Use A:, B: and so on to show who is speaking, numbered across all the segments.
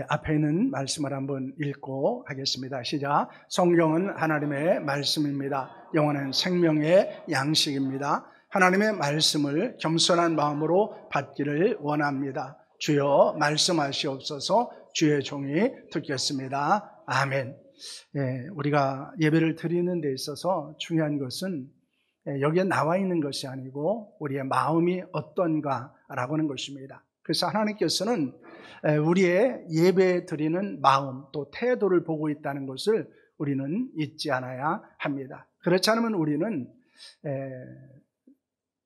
A: 앞에 있는 말씀을 한번 읽고 하겠습니다. 시작. 성경은 하나님의 말씀입니다. 영원한 생명의 양식입니다. 하나님의 말씀을 겸손한 마음으로 받기를 원합니다. 주여 말씀하시옵소서. 주의 종이 듣겠습니다. 아멘. 우리가 예배를 드리는 데 있어서 중요한 것은 여기에 나와 있는 것이 아니고 우리의 마음이 어떤가라고 하는 것입니다. 그래서 하나님께서는 우리의 예배 드리는 마음 또 태도를 보고 있다는 것을 우리는 잊지 않아야 합니다. 그렇지 않으면 우리는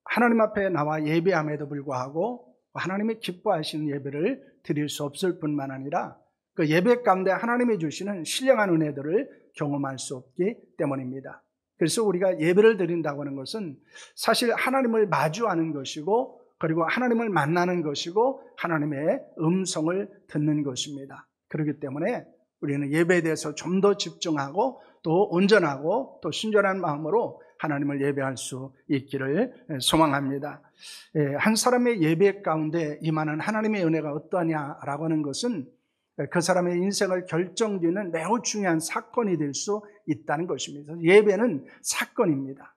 A: 하나님 앞에 나와 예배함에도 불구하고 하나님이 기뻐하시는 예배를 드릴 수 없을 뿐만 아니라 그 예배 가운데 하나님이 주시는 신령한 은혜들을 경험할 수 없기 때문입니다. 그래서 우리가 예배를 드린다고 하는 것은 사실 하나님을 마주하는 것이고 그리고 하나님을 만나는 것이고 하나님의 음성을 듣는 것입니다. 그렇기 때문에 우리는 예배에 대해서 좀 더 집중하고 또 온전하고 또 순전한 마음으로 하나님을 예배할 수 있기를 소망합니다. 한 사람의 예배 가운데 임하는 하나님의 은혜가 어떠하냐라고 하는 것은 그 사람의 인생을 결정짓는 매우 중요한 사건이 될 수 있다는 것입니다. 예배는 사건입니다.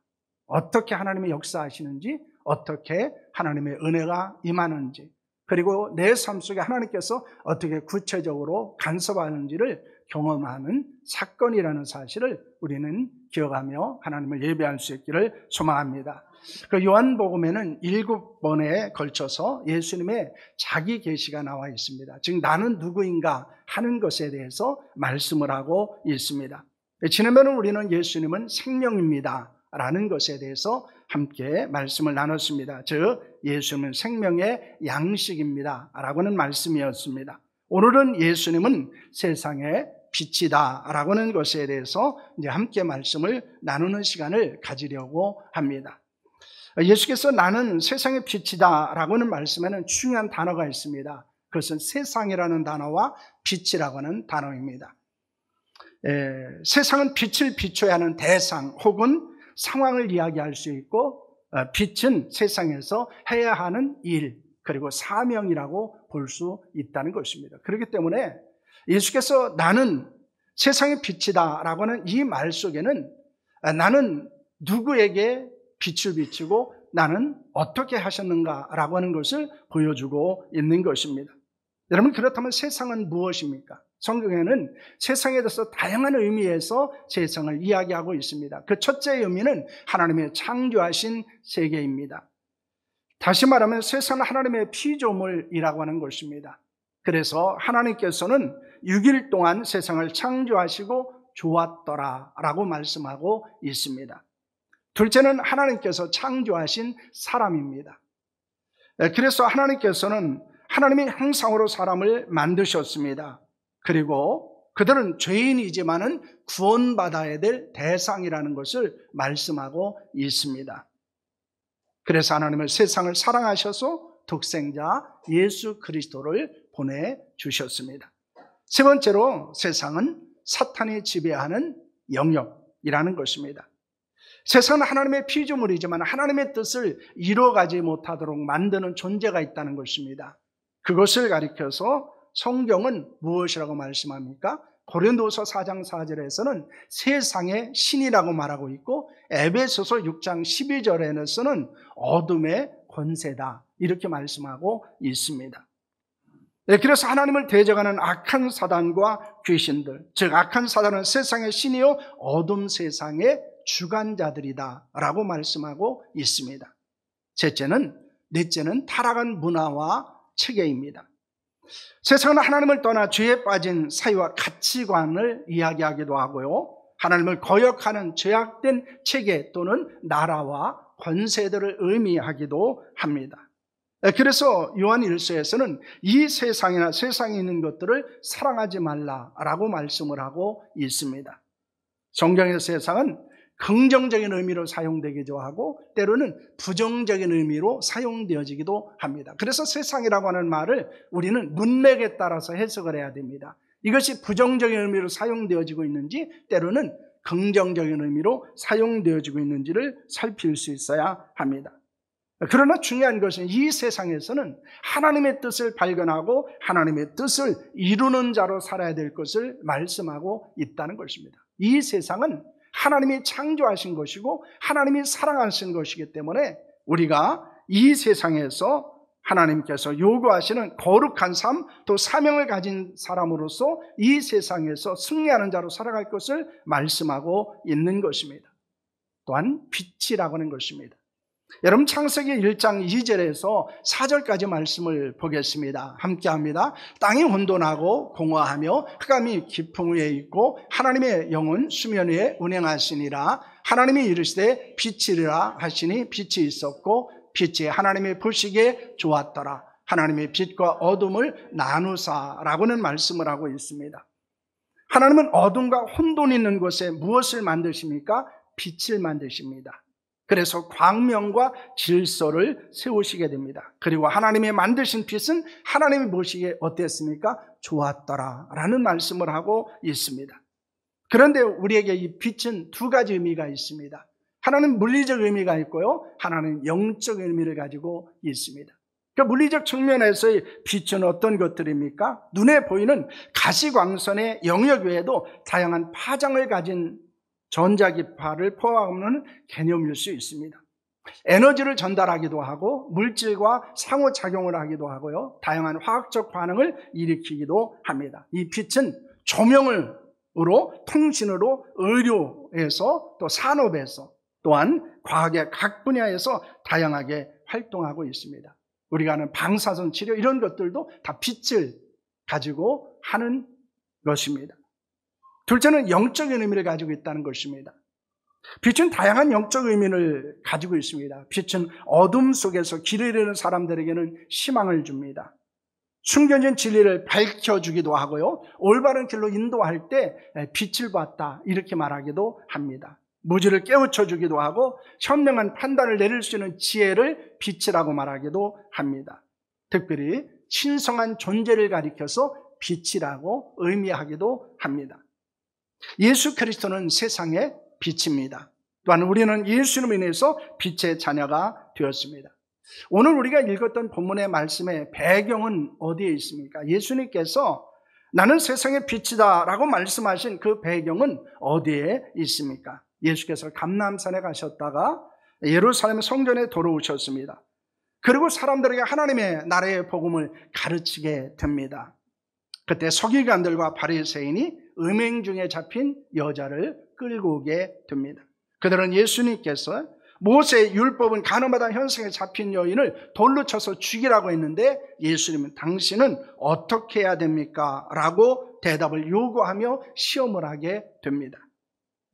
A: 어떻게 하나님의 역사하시는지, 어떻게 하나님의 은혜가 임하는지, 그리고 내 삶 속에 하나님께서 어떻게 구체적으로 간섭하는지를 경험하는 사건이라는 사실을 우리는 기억하며 하나님을 예배할 수 있기를 소망합니다. 그 요한복음에는 7번에 걸쳐서 예수님의 자기 계시가 나와 있습니다. 즉 나는 누구인가 하는 것에 대해서 말씀을 하고 있습니다. 지난번에 우리는 예수님은 생명입니다 라는 것에 대해서 함께 말씀을 나눴습니다. 즉 예수님은 생명의 양식입니다 라고 하는 말씀이었습니다. 오늘은 예수님은 세상의 빛이다 라고 하는 것에 대해서 이제 함께 말씀을 나누는 시간을 가지려고 합니다. 예수께서 나는 세상의 빛이다 라고 하는 말씀에는 중요한 단어가 있습니다. 그것은 세상이라는 단어와 빛이라고 하는 단어입니다. 세상은 빛을 비춰야 하는 대상 혹은 상황을 이야기할 수 있고 빛은 세상에서 해야 하는 일 그리고 사명이라고 볼 수 있다는 것입니다. 그렇기 때문에 예수께서 나는 세상의 빛이다 라고 하는 이 말 속에는 나는 누구에게 빛을 비추고 나는 어떻게 하셨는가 라고 하는 것을 보여주고 있는 것입니다. 여러분 그렇다면 세상은 무엇입니까? 성경에는 세상에 대해서 다양한 의미에서 세상을 이야기하고 있습니다. 그 첫째 의미는 하나님의 창조하신 세계입니다. 다시 말하면 세상은 하나님의 피조물이라고 하는 것입니다. 그래서 하나님께서는 6일 동안 세상을 창조하시고 좋았더라 라고 말씀하고 있습니다. 둘째는 하나님께서 창조하신 사람입니다. 그래서 하나님께서는 하나님의 형상으로 사람을 만드셨습니다. 그리고 그들은 죄인이지만은 구원받아야 될 대상이라는 것을 말씀하고 있습니다. 그래서 하나님은 세상을 사랑하셔서 독생자 예수 그리스도를 보내주셨습니다. 세 번째로 세상은 사탄이 지배하는 영역이라는 것입니다. 세상은 하나님의 피조물이지만 하나님의 뜻을 이루어가지 못하도록 만드는 존재가 있다는 것입니다. 그것을 가리켜서 성경은 무엇이라고 말씀합니까? 고린도서 4장 4절에서는 세상의 신이라고 말하고 있고 에베소서 6장 12절에서는 어둠의 권세다 이렇게 말씀하고 있습니다. 그래서 하나님을 대적하는 악한 사단과 귀신들, 즉 악한 사단은 세상의 신이요 어둠 세상의 주관자들이다 라고 말씀하고 있습니다. 넷째는 타락한 문화와 체계입니다. 세상은 하나님을 떠나 죄에 빠진 사회와 가치관을 이야기하기도 하고요. 하나님을 거역하는 죄악된 체계 또는 나라와 권세들을 의미하기도 합니다. 그래서 요한 1서에서는 이 세상이나 세상에 있는 것들을 사랑하지 말라라고 말씀을 하고 있습니다. 성경의 세상은 긍정적인 의미로 사용되기도 하고 때로는 부정적인 의미로 사용되어지기도 합니다. 그래서 세상이라고 하는 말을 우리는 문맥에 따라서 해석을 해야 됩니다. 이것이 부정적인 의미로 사용되어지고 있는지 때로는 긍정적인 의미로 사용되어지고 있는지를 살필 수 있어야 합니다. 그러나 중요한 것은 이 세상에서는 하나님의 뜻을 발견하고 하나님의 뜻을 이루는 자로 살아야 될 것을 말씀하고 있다는 것입니다. 이 세상은 하나님이 창조하신 것이고 하나님이 사랑하신 것이기 때문에 우리가 이 세상에서 하나님께서 요구하시는 거룩한 삶, 또 사명을 가진 사람으로서 이 세상에서 승리하는 자로 살아갈 것을 말씀하고 있는 것입니다. 또한 빛이라고 하는 것입니다. 여러분, 창세기 1장 2절에서 4절까지 말씀을 보겠습니다. 함께합니다. 땅이 혼돈하고 공허하며 흑암이 깊음 위에 있고 하나님의 영은 수면 위에 운행하시니라. 하나님이 이르시되 빛이리라 하시니 빛이 있었고 빛이 하나님의 보시기에 좋았더라. 하나님의 빛과 어둠을 나누사라고는 말씀을 하고 있습니다. 하나님은 어둠과 혼돈이 있는 곳에 무엇을 만드십니까? 빛을 만드십니다. 그래서 광명과 질서를 세우시게 됩니다. 그리고 하나님이 만드신 빛은 하나님이 보시기에 어땠습니까? 좋았더라 라는 말씀을 하고 있습니다. 그런데 우리에게 이 빛은 두 가지 의미가 있습니다. 하나는 물리적 의미가 있고요, 하나는 영적 의미를 가지고 있습니다. 그러니까 물리적 측면에서의 빛은 어떤 것들입니까? 눈에 보이는 가시광선의 영역 외에도 다양한 파장을 가진 전자기파를 포함하는 개념일 수 있습니다. 에너지를 전달하기도 하고 물질과 상호작용을 하기도 하고요, 다양한 화학적 반응을 일으키기도 합니다. 이 빛은 조명으로, 통신으로, 의료에서, 또 산업에서, 또한 과학의 각 분야에서 다양하게 활동하고 있습니다. 우리가 아는 방사선 치료, 이런 것들도 다 빛을 가지고 하는 것입니다. 둘째는 영적인 의미를 가지고 있다는 것입니다. 빛은 다양한 영적 의미를 가지고 있습니다. 빛은 어둠 속에서 길을 잃는 사람들에게는 희망을 줍니다. 숨겨진 진리를 밝혀주기도 하고요, 올바른 길로 인도할 때 빛을 봤다 이렇게 말하기도 합니다. 무지를 깨우쳐주기도 하고 현명한 판단을 내릴 수 있는 지혜를 빛이라고 말하기도 합니다. 특별히 신성한 존재를 가리켜서 빛이라고 의미하기도 합니다. 예수 그리스도는 세상의 빛입니다. 또한 우리는 예수님으로 인해서 빛의 자녀가 되었습니다. 오늘 우리가 읽었던 본문의 말씀의 배경은 어디에 있습니까? 예수님께서 나는 세상의 빛이다 라고 말씀하신 그 배경은 어디에 있습니까? 예수께서 감람산에 가셨다가 예루살렘 성전에 돌아오셨습니다. 그리고 사람들에게 하나님의 나라의 복음을 가르치게 됩니다. 그때 서기관들과 바리새인이 음행 중에 잡힌 여자를 끌고 오게 됩니다. 그들은 예수님께서 모세의 율법은 가늠하다 현생에 잡힌 여인을 돌로 쳐서 죽이라고 했는데 예수님은 당신은 어떻게 해야 됩니까? 라고 대답을 요구하며 시험을 하게 됩니다.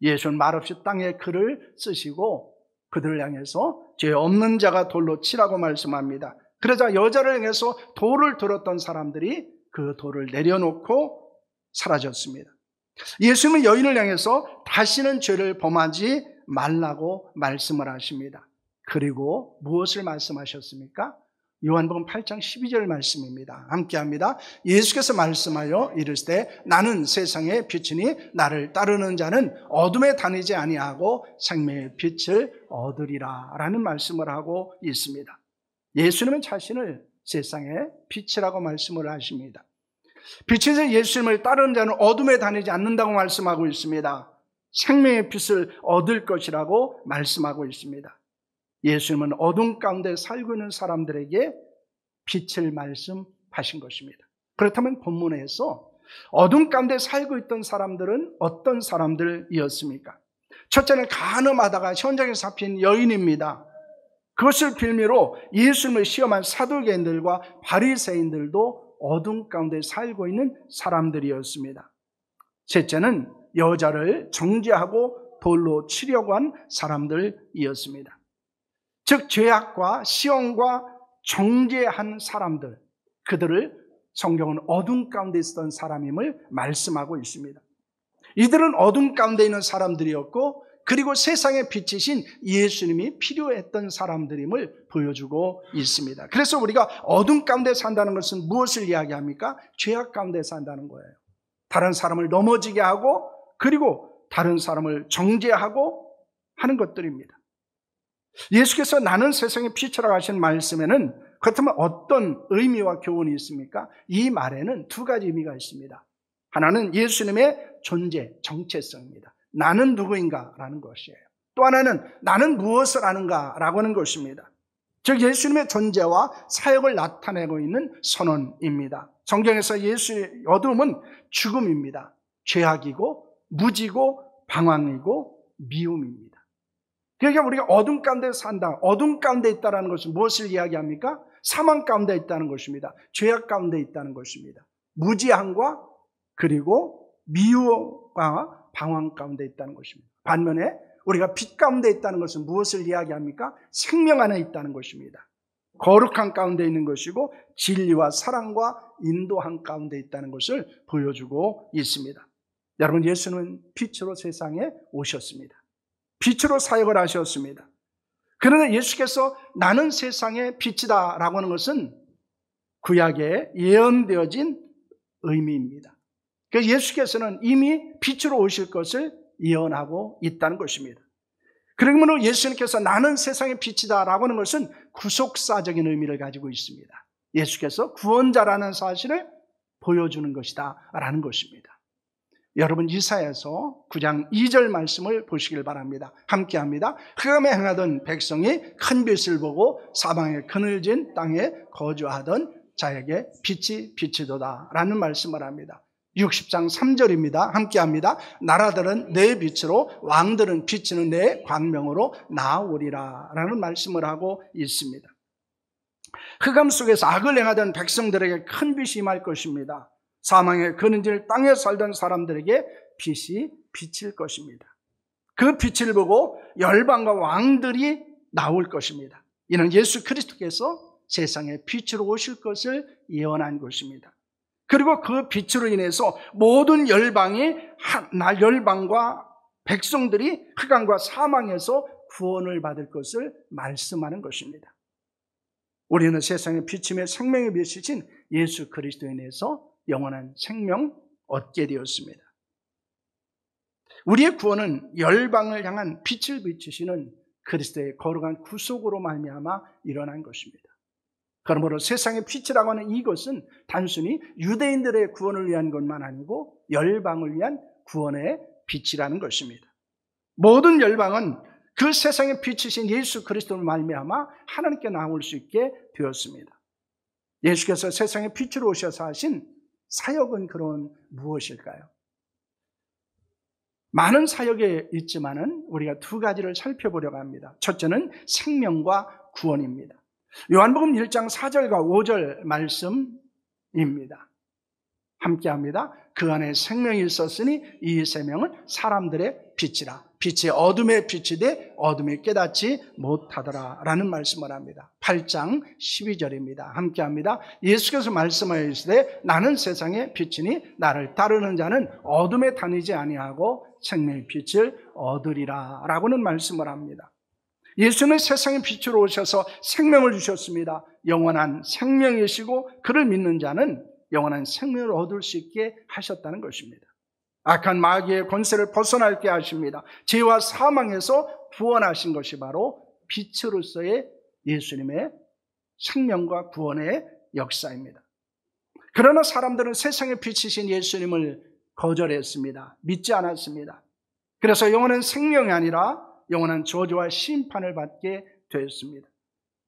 A: 예수는 말없이 땅에 글을 쓰시고 그들을 향해서 죄 없는 자가 돌로 치라고 말씀합니다. 그러자 여자를 향해서 돌을 들었던 사람들이 그 돌을 내려놓고 사라졌습니다. 예수님은 여인을 향해서 다시는 죄를 범하지 말라고 말씀을 하십니다. 그리고 무엇을 말씀하셨습니까? 요한복음 8장 12절 말씀입니다. 함께합니다. 예수께서 말씀하여 이르시되 나는 세상의 빛이니 나를 따르는 자는 어둠에 다니지 아니하고 생명의 빛을 얻으리라 라는 말씀을 하고 있습니다. 예수님은 자신을 세상의 빛이라고 말씀을 하십니다. 빛에서 예수님을 따르는 자는 어둠에 다니지 않는다고 말씀하고 있습니다. 생명의 빛을 얻을 것이라고 말씀하고 있습니다. 예수님은 어둠 가운데 살고 있는 사람들에게 빛을 말씀하신 것입니다. 그렇다면 본문에서 어둠 가운데 살고 있던 사람들은 어떤 사람들이었습니까? 첫째는 간음하다가 현장에 잡힌 여인입니다. 그것을 빌미로 예수님을 시험한 사두개인들과 바리새인들도 어둠 가운데 살고 있는 사람들이었습니다. 셋째는 여자를 정죄하고 돌로 치려고 한 사람들이었습니다. 즉 죄악과 시험과 정죄한 사람들, 그들을 성경은 어둠 가운데 있었던 사람임을 말씀하고 있습니다. 이들은 어둠 가운데 있는 사람들이었고 그리고 세상의 빛이신 예수님이 필요했던 사람들임을 보여주고 있습니다. 그래서 우리가 어둠 가운데 산다는 것은 무엇을 이야기합니까? 죄악 가운데 산다는 거예요. 다른 사람을 넘어지게 하고 그리고 다른 사람을 정죄하고 하는 것들입니다. 예수께서 나는 세상의 빛이라고 하신 말씀에는 그렇다면 어떤 의미와 교훈이 있습니까? 이 말에는 두 가지 의미가 있습니다. 하나는 예수님의 존재, 정체성입니다. 나는 누구인가? 라는 것이에요. 또 하나는 나는 무엇을 아는가? 라고 하는 것입니다. 즉 예수님의 존재와 사역을 나타내고 있는 선언입니다. 성경에서 예수의 어둠은 죽음입니다. 죄악이고 무지고 방황이고 미움입니다. 그러니까 우리가 어둠 가운데 산다. 어둠 가운데 있다는 것은 무엇을 이야기합니까? 사망 가운데 있다는 것입니다. 죄악 가운데 있다는 것입니다. 무지함과 그리고 미움과 방황 가운데 있다는 것입니다. 반면에 우리가 빛 가운데 있다는 것은 무엇을 이야기합니까? 생명 안에 있다는 것입니다. 거룩한 가운데 있는 것이고 진리와 사랑과 인도함 가운데 있다는 것을 보여주고 있습니다. 여러분, 예수는 빛으로 세상에 오셨습니다. 빛으로 사역을 하셨습니다. 그러나 예수께서 나는 세상의 빛이다 라고 하는 것은 구약에 예언되어진 의미입니다. 그래서 예수께서는 이미 빛으로 오실 것을 예언하고 있다는 것입니다. 그러므로 예수님께서 나는 세상의 빛이다 라고 하는 것은 구속사적인 의미를 가지고 있습니다. 예수께서 구원자라는 사실을 보여주는 것이다 라는 것입니다. 여러분, 이사야서 9장 2절 말씀을 보시길 바랍니다. 함께 합니다. 흑암에 행하던 백성이 큰 빛을 보고 사방에 그늘진 땅에 거주하던 자에게 빛이 비치도다 라는 말씀을 합니다. 60장 3절입니다. 함께 합니다. 나라들은 내 빛으로, 왕들은 비치는 내 광명으로 나오리라 라는 말씀을 하고 있습니다. 흑암 속에서 악을 행하던 백성들에게 큰 빛이 임할 것입니다. 사망의 그늘진 땅에 살던 사람들에게 빛이 비칠 것입니다. 그 빛을 보고 열방과 왕들이 나올 것입니다. 이는 예수 그리스도께서 세상에 빛으로 오실 것을 예언한 것입니다. 그리고 그 빛으로 인해서 모든 열방과 백성들이 흑암과 사망에서 구원을 받을 것을 말씀하는 것입니다. 우리는 세상의 빛이며 생명의 빛이신 예수 그리스도에 인해서 영원한 생명 얻게 되었습니다. 우리의 구원은 열방을 향한 빛을 비추시는 그리스도의 거룩한 구속으로 말미암아 일어난 것입니다. 그러므로 세상의 빛이라고 하는 이것은 단순히 유대인들의 구원을 위한 것만 아니고 열방을 위한 구원의 빛이라는 것입니다. 모든 열방은 그 세상의 빛이신 예수 그리스도를 말미암아 하나님께 나올 수 있게 되었습니다. 예수께서 세상의 빛으로 오셔서 하신 사역은 그런 무엇일까요? 많은 사역이 있지만은 우리가 두 가지를 살펴보려고 합니다. 첫째는 생명과 구원입니다. 요한복음 1장 4절과 5절 말씀입니다. 함께 합니다. 그 안에 생명이 있었으니 이 생명은 사람들의 빛이라. 빛이 어둠의 빛이 돼 어둠이 깨닫지 못하더라 라는 말씀을 합니다. 8장 12절입니다. 함께 합니다. 예수께서 말씀하시되 나는 세상의 빛이니 나를 따르는 자는 어둠에 다니지 아니하고 생명의 빛을 얻으리라 라고는 말씀을 합니다. 예수는 세상의 빛으로 오셔서 생명을 주셨습니다. 영원한 생명이시고 그를 믿는 자는 영원한 생명을 얻을 수 있게 하셨다는 것입니다. 악한 마귀의 권세를 벗어나게 하십니다. 죄와 사망에서 구원하신 것이 바로 빛으로서의 예수님의 생명과 구원의 역사입니다. 그러나 사람들은 세상의 빛이신 예수님을 거절했습니다. 믿지 않았습니다. 그래서 영원한 생명이 아니라 영원한 저주와 심판을 받게 되었습니다.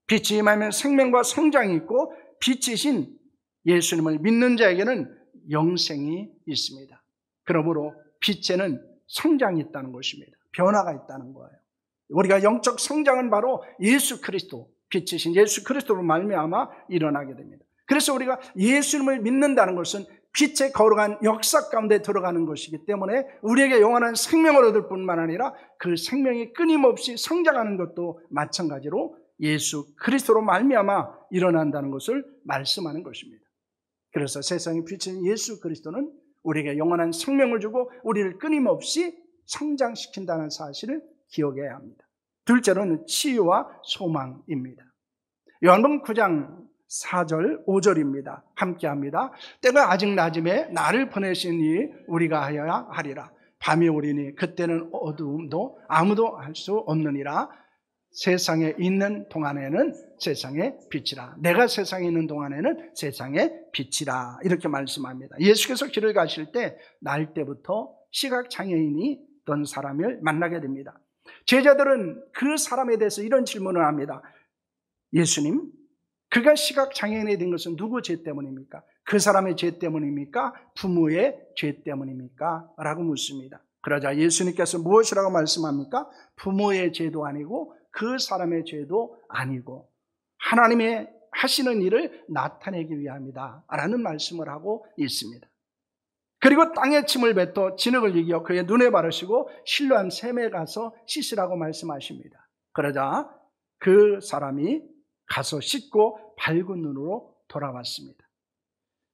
A: 빛이 임하면 생명과 성장이 있고 빛이신 예수님을 믿는 자에게는 영생이 있습니다. 그러므로 빛에는 성장이 있다는 것입니다. 변화가 있다는 거예요. 우리가 영적 성장은 바로 예수 그리스도, 빛이신 예수 그리스도로 말미암아 일어나게 됩니다. 그래서 우리가 예수님을 믿는다는 것은 빛의 거룩한 역사 가운데 들어가는 것이기 때문에 우리에게 영원한 생명을 얻을 뿐만 아니라 그 생명이 끊임없이 성장하는 것도 마찬가지로 예수 그리스도로 말미암아 일어난다는 것을 말씀하는 것입니다. 그래서 세상의 빛인 예수 그리스도는 우리에게 영원한 생명을 주고 우리를 끊임없이 성장시킨다는 사실을 기억해야 합니다. 둘째로는 치유와 소망입니다. 요한복음 9장 4절 5절입니다. 함께 합니다. 때가 아직 낮음에 나를 보내시니 우리가 하여야 하리라. 밤이 오리니 그때는 어두움도 아무도 알 수 없느니라. 세상에 있는 동안에는 세상의 빛이라. 내가 세상에 있는 동안에는 세상의 빛이라. 이렇게 말씀합니다. 예수께서 길을 가실 때 날 때부터 시각장애인이 던 사람을 만나게 됩니다. 제자들은 그 사람에 대해서 이런 질문을 합니다. 예수님, 그가 시각장애인이 된 것은 누구 죄 때문입니까? 그 사람의 죄 때문입니까? 부모의 죄 때문입니까? 라고 묻습니다. 그러자 예수님께서 무엇이라고 말씀합니까? 부모의 죄도 아니고 그 사람의 죄도 아니고 하나님의 하시는 일을 나타내기 위함이다 라는 말씀을 하고 있습니다. 그리고 땅에 침을 뱉어 진흙을 이겨 그의 눈에 바르시고 실로암 샘에 가서 씻으라고 말씀하십니다. 그러자 그 사람이 가서 씻고 밝은 눈으로 돌아왔습니다.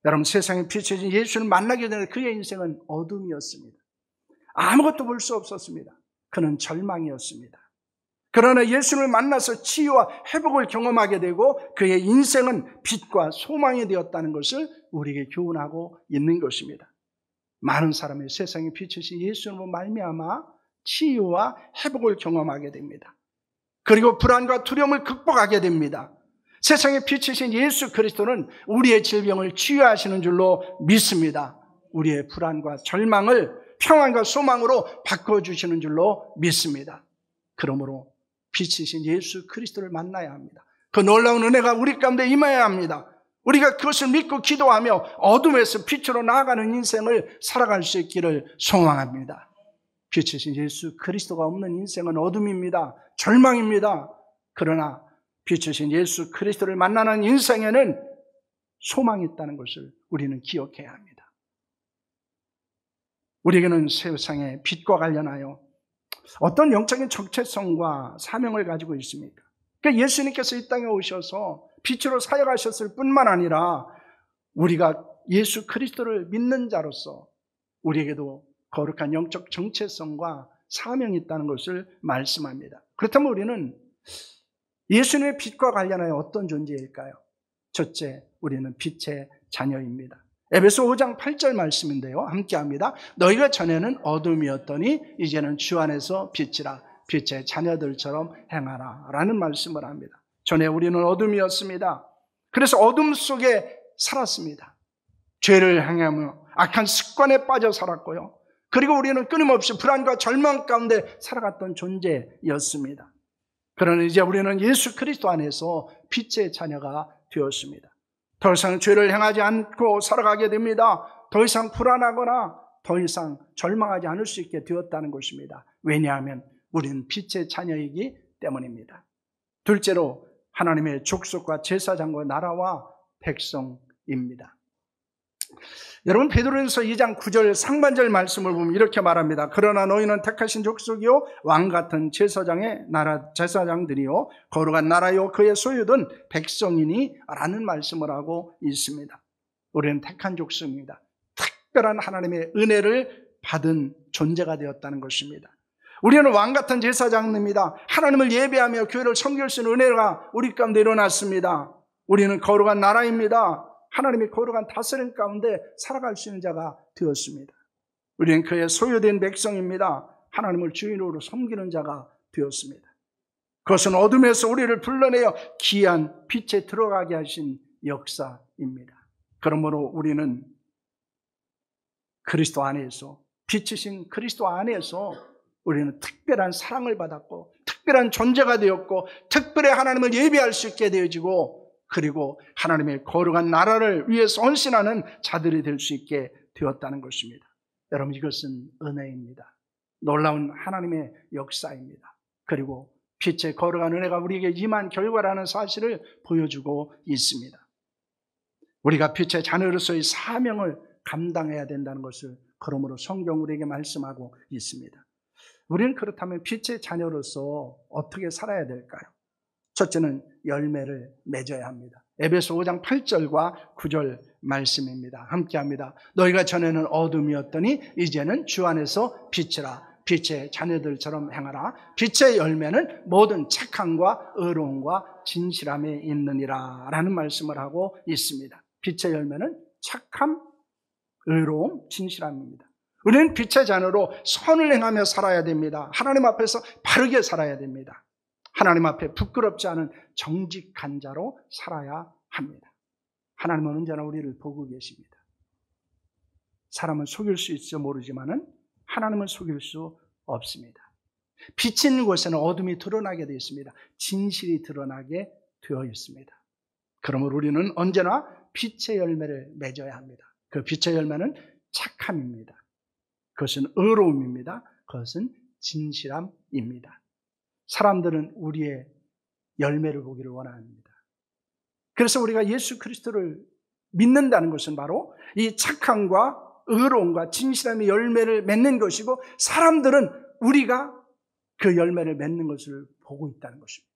A: 여러분, 세상에 비춰진 예수를 만나기 전에 그의 인생은 어둠이었습니다. 아무것도 볼 수 없었습니다. 그는 절망이었습니다. 그러나 예수를 만나서 치유와 회복을 경험하게 되고 그의 인생은 빛과 소망이 되었다는 것을 우리에게 교훈하고 있는 것입니다. 많은 사람이 세상에 비추신 예수님으로 말미암아 치유와 회복을 경험하게 됩니다. 그리고 불안과 두려움을 극복하게 됩니다. 세상에 비추신 예수 그리스도는 우리의 질병을 치유하시는 줄로 믿습니다. 우리의 불안과 절망을 평안과 소망으로 바꿔주시는 줄로 믿습니다. 그러므로 빛이신 예수 그리스도를 만나야 합니다. 그 놀라운 은혜가 우리 가운데 임해야 합니다. 우리가 그것을 믿고 기도하며 어둠에서 빛으로 나아가는 인생을 살아갈 수 있기를 소망합니다. 빛이신 예수 그리스도가 없는 인생은 어둠입니다. 절망입니다. 그러나 빛이신 예수 그리스도를 만나는 인생에는 소망이 있다는 것을 우리는 기억해야 합니다. 우리에게는 세상의 빛과 관련하여 어떤 영적인 정체성과 사명을 가지고 있습니까? 그러니까 예수님께서 이 땅에 오셔서 빛으로 사역하셨을 뿐만 아니라 우리가 예수 그리스도를 믿는 자로서 우리에게도 거룩한 영적 정체성과 사명이 있다는 것을 말씀합니다. 그렇다면 우리는 예수님의 빛과 관련하여 어떤 존재일까요? 첫째, 우리는 빛의 자녀입니다. 에베소 5장 8절 말씀인데요. 함께합니다. 너희가 전에는 어둠이었더니 이제는 주 안에서 빛이라. 빛의 자녀들처럼 행하라 라는 말씀을 합니다. 전에 우리는 어둠이었습니다. 그래서 어둠 속에 살았습니다. 죄를 행하며 악한 습관에 빠져 살았고요. 그리고 우리는 끊임없이 불안과 절망 가운데 살아갔던 존재였습니다. 그러나 이제 우리는 예수 그리스도 안에서 빛의 자녀가 되었습니다. 더 이상 죄를 행하지 않고 살아가게 됩니다. 더 이상 불안하거나 더 이상 절망하지 않을 수 있게 되었다는 것입니다. 왜냐하면 우리는 빛의 자녀이기 때문입니다. 둘째로 하나님의 족속과 제사장과 나라와 백성입니다. 여러분, 베드로전서 2장 9절 상반절 말씀을 보면 이렇게 말합니다. 그러나 너희는 택하신 족속이요 왕같은 제사장들이요 거룩한 나라요 그의 소유된 백성이니 라는 말씀을 하고 있습니다. 우리는 택한 족속입니다. 특별한 하나님의 은혜를 받은 존재가 되었다는 것입니다. 우리는 왕같은 제사장입니다. 하나님을 예배하며 교회를 섬길 수 있는 은혜가 우리 가운데 일어났습니다. 우리는 거룩한 나라입니다. 하나님의 거룩한 다스림 가운데 살아갈 수 있는 자가 되었습니다. 우리는 그의 소유된 백성입니다. 하나님을 주인으로 섬기는 자가 되었습니다. 그것은 어둠에서 우리를 불러내어 귀한 빛에 들어가게 하신 역사입니다. 그러므로 우리는 그리스도 안에서, 빛이신 그리스도 안에서 우리는 특별한 사랑을 받았고 특별한 존재가 되었고 특별히 하나님을 예배할 수 있게 되어지고 그리고 하나님의 거룩한 나라를 위해서 헌신하는 자들이 될 수 있게 되었다는 것입니다. 여러분, 이것은 은혜입니다. 놀라운 하나님의 역사입니다. 그리고 빛의 거룩한 은혜가 우리에게 임한 결과라는 사실을 보여주고 있습니다. 우리가 빛의 자녀로서의 사명을 감당해야 된다는 것을 그러므로 성경 우리에게 말씀하고 있습니다. 우리는 그렇다면 빛의 자녀로서 어떻게 살아야 될까요? 첫째는 열매를 맺어야 합니다. 에베소 5장 8절과 9절 말씀입니다. 함께합니다. 너희가 전에는 어둠이었더니 이제는 주 안에서 빛이라. 빛의 자녀들처럼 행하라. 빛의 열매는 모든 착함과 의로움과 진실함에 있느니라 라는 말씀을 하고 있습니다. 빛의 열매는 착함, 의로움, 진실함입니다. 우리는 빛의 자녀로 선을 행하며 살아야 됩니다. 하나님 앞에서 바르게 살아야 됩니다. 하나님 앞에 부끄럽지 않은 정직한 자로 살아야 합니다. 하나님은 언제나 우리를 보고 계십니다. 사람은 속일 수 있을지 모르지만은 하나님은 속일 수 없습니다. 빛이 있는 곳에는 어둠이 드러나게 되어 있습니다. 진실이 드러나게 되어 있습니다. 그러므로 우리는 언제나 빛의 열매를 맺어야 합니다. 그 빛의 열매는 착함입니다. 그것은 의로움입니다. 그것은 진실함입니다. 사람들은 우리의 열매를 보기를 원합니다. 그래서 우리가 예수 그리스도를 믿는다는 것은 바로 이 착함과 의로움과 진실함의 열매를 맺는 것이고, 사람들은 우리가 그 열매를 맺는 것을 보고 있다는 것입니다.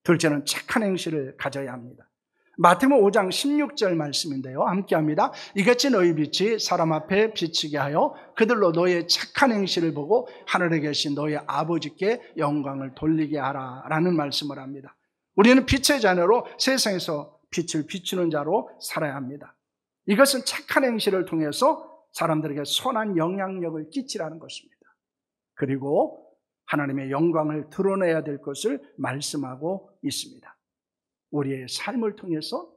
A: 둘째는 착한 행실을 가져야 합니다. 마태복음 5장 16절 말씀인데요, 함께합니다. 이같이 너희 빛이 사람 앞에 비치게 하여 그들로 너희의 착한 행실을 보고 하늘에 계신 너희 아버지께 영광을 돌리게 하라 라는 말씀을 합니다. 우리는 빛의 자녀로 세상에서 빛을 비추는 자로 살아야 합니다. 이것은 착한 행실을 통해서 사람들에게 선한 영향력을 끼치라는 것입니다. 그리고 하나님의 영광을 드러내야 될 것을 말씀하고 있습니다. 우리의 삶을 통해서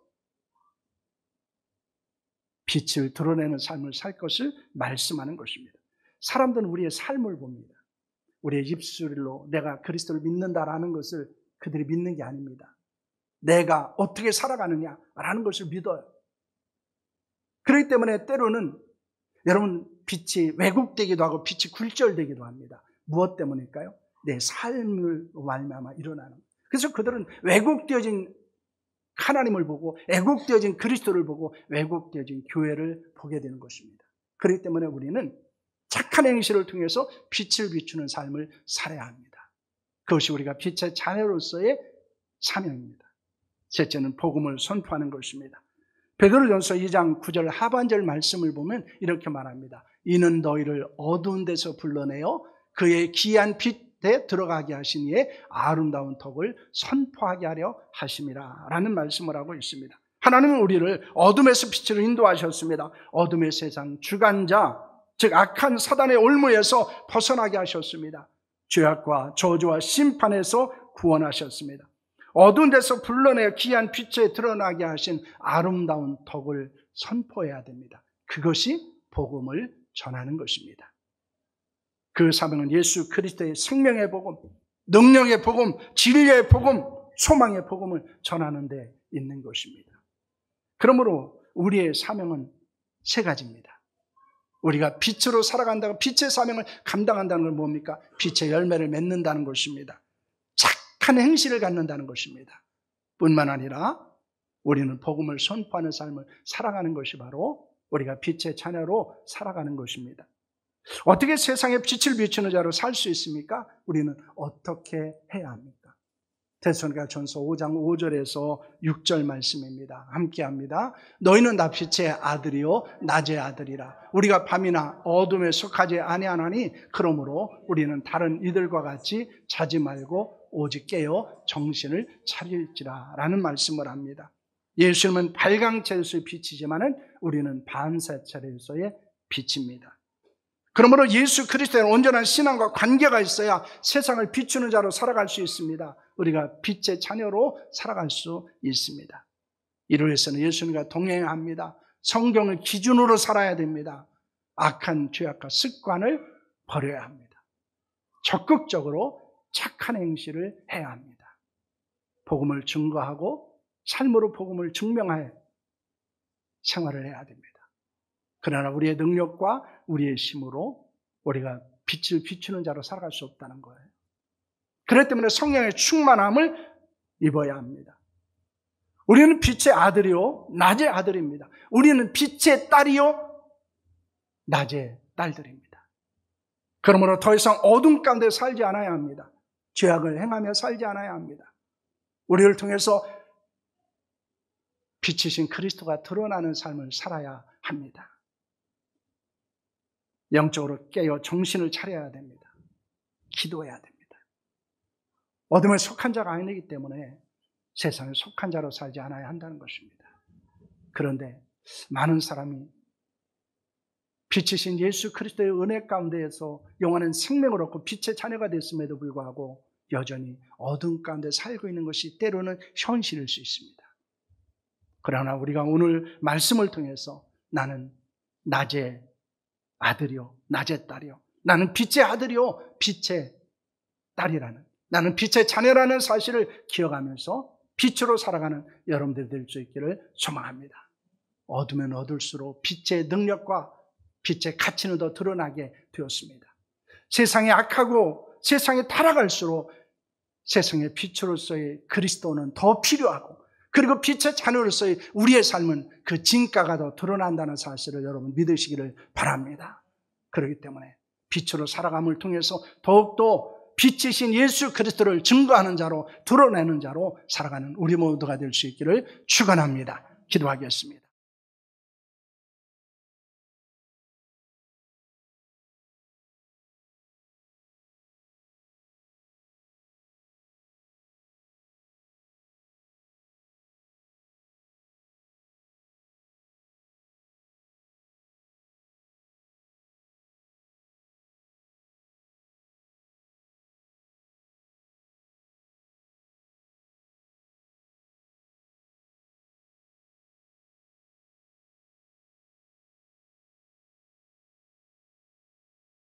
A: 빛을 드러내는 삶을 살 것을 말씀하는 것입니다. 사람들은 우리의 삶을 봅니다. 우리의 입술로 내가 그리스도를 믿는다라는 것을 그들이 믿는 게 아닙니다. 내가 어떻게 살아가느냐라는 것을 믿어요. 그렇기 때문에 때로는 여러분, 빛이 왜곡되기도 하고 빛이 굴절되기도 합니다. 무엇 때문일까요? 내 삶을 말미암아 일어나는 거예요. 그래서 그들은 왜곡되어진 하나님을 보고, 왜곡되어진 그리스도를 보고, 왜곡되어진 교회를 보게 되는 것입니다. 그렇기 때문에 우리는 착한 행실을 통해서 빛을 비추는 삶을 살아야 합니다. 그것이 우리가 빛의 자녀로서의 사명입니다. 셋째는 복음을 선포하는 것입니다. 베드로전서 2장 9절 하반절 말씀을 보면 이렇게 말합니다. 이는 너희를 어두운 데서 불러내어 그의 귀한 빛에 들어가게 하신 이의 아름다운 덕을 선포하게 하려 하심이라 라는 말씀을 하고 있습니다. 하나님은 우리를 어둠에서 빛으로 인도하셨습니다. 어둠의 세상 주관자, 즉 악한 사단의 올무에서 벗어나게 하셨습니다. 죄악과 저주와 심판에서 구원하셨습니다. 어두운 데서 불러내 귀한 빛에 드러나게 하신 아름다운 덕을 선포해야 됩니다. 그것이 복음을 전하는 것입니다. 그 사명은 예수 그리스도의 생명의 복음, 능력의 복음, 진리의 복음, 소망의 복음을 전하는 데 있는 것입니다. 그러므로 우리의 사명은 세 가지입니다. 우리가 빛으로 살아간다고 빛의 사명을 감당한다는 건 뭡니까? 빛의 열매를 맺는다는 것입니다. 착한 행실을 갖는다는 것입니다. 뿐만 아니라 우리는 복음을 선포하는 삶을 살아가는 것이 바로 우리가 빛의 자녀로 살아가는 것입니다. 어떻게 세상에 빛을 비추는 자로 살 수 있습니까? 우리는 어떻게 해야 합니까? 데살로니가전서 5장 5절에서 6절 말씀입니다. 함께합니다. 너희는 다 빛의 아들이요 낮의 아들이라. 우리가 밤이나 어둠에 속하지 아니하나니 그러므로 우리는 다른 이들과 같이 자지 말고 오직 깨어 정신을 차릴지라 라는 말씀을 합니다. 예수님은 발광체에서의 빛이지만은 우리는 반사체에서의 빛입니다. 그러므로 예수 그리스도의 온전한 신앙과 관계가 있어야 세상을 비추는 자로 살아갈 수 있습니다. 우리가 빛의 자녀로 살아갈 수 있습니다. 이를 위해서는 예수님과 동행해야 합니다. 성경을 기준으로 살아야 됩니다. 악한 죄악과 습관을 버려야 합니다. 적극적으로 착한 행실을 해야 합니다. 복음을 증거하고 삶으로 복음을 증명하여 생활을 해야 됩니다. 그러나 우리의 능력과 우리의 힘으로 우리가 빛을 비추는 자로 살아갈 수 없다는 거예요. 그렇기 때문에 성령의 충만함을 입어야 합니다. 우리는 빛의 아들이요 낮의 아들입니다. 우리는 빛의 딸이요 낮의 딸들입니다. 그러므로 더 이상 어둠 가운데 살지 않아야 합니다. 죄악을 행하며 살지 않아야 합니다. 우리를 통해서 빛이신 그리스도가 드러나는 삶을 살아야 합니다. 영적으로 깨어 정신을 차려야 됩니다. 기도해야 됩니다. 어둠에 속한 자가 아니기 때문에 세상에 속한 자로 살지 않아야 한다는 것입니다. 그런데 많은 사람이 빛이신 예수 그리스도의 은혜 가운데에서 영원한 생명을 얻고 빛의 자녀가 됐음에도 불구하고 여전히 어둠 가운데 살고 있는 것이 때로는 현실일 수 있습니다. 그러나 우리가 오늘 말씀을 통해서 나는 낮의 아들이요, 낮의 딸이요, 나는 빛의 아들이요, 빛의 딸이라는, 나는 빛의 자녀라는 사실을 기억하면서 빛으로 살아가는 여러분들이 될 수 있기를 소망합니다. 어두면 어둘수록 빛의 능력과 빛의 가치는 더 드러나게 되었습니다. 세상이 악하고 세상이 타락할수록 세상의 빛으로서의 그리스도는 더 필요하고, 그리고 빛의 자녀로서의 우리의 삶은 그 진가가 더 드러난다는 사실을 여러분 믿으시기를 바랍니다. 그렇기 때문에 빛으로 살아감을 통해서 더욱더 빛이신 예수 그리스도를 증거하는 자로, 드러내는 자로 살아가는 우리 모두가 될 수 있기를 축원합니다. 기도하겠습니다.